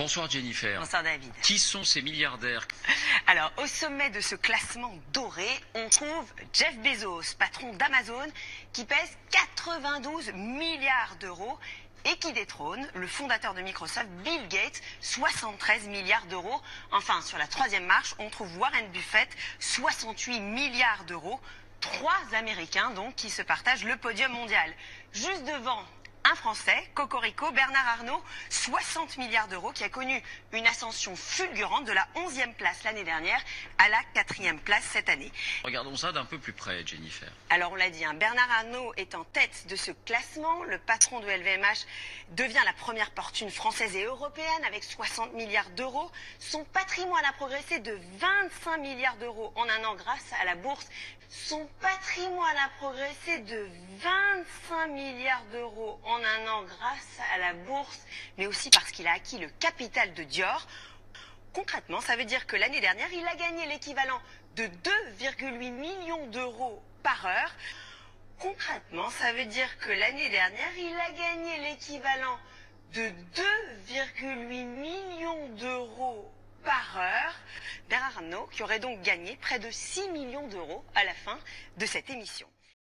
Bonsoir Jennifer. Bonsoir David. Qui sont ces milliardaires? Alors, au sommet de ce classement doré, on trouve Jeff Bezos, patron d'Amazon, qui pèse 92 milliards d'euros et qui détrône le fondateur de Microsoft, Bill Gates, 73 milliards d'euros. Enfin, sur la troisième marche, on trouve Warren Buffett, 68 milliards d'euros. Trois Américains, donc, qui se partagent le podium mondial. Juste devant, un Français, Cocorico, Bernard Arnault, 60 milliards d'euros, qui a connu une ascension fulgurante de la 11e place l'année dernière à la 4e place cette année. Regardons ça d'un peu plus près, Jennifer. Alors on l'a dit, Bernard Arnault est en tête de ce classement. Le patron de LVMH devient la première fortune française et européenne avec 60 milliards d'euros. Son patrimoine a progressé de 25 milliards d'euros en un an grâce à la bourse. Son patrimoine a progressé de 25 milliards d'euros en un an grâce à la bourse, mais aussi parce qu'il a acquis le capital de Dior. Concrètement, ça veut dire que l'année dernière, il a gagné l'équivalent de 2,8 millions d'euros par heure. Concrètement, ça veut dire que l'année dernière, il a gagné l'équivalent de 2,8 millions d'euros par heure. Bernard Arnault qui aurait donc gagné près de 6 millions d'euros à la fin de cette émission.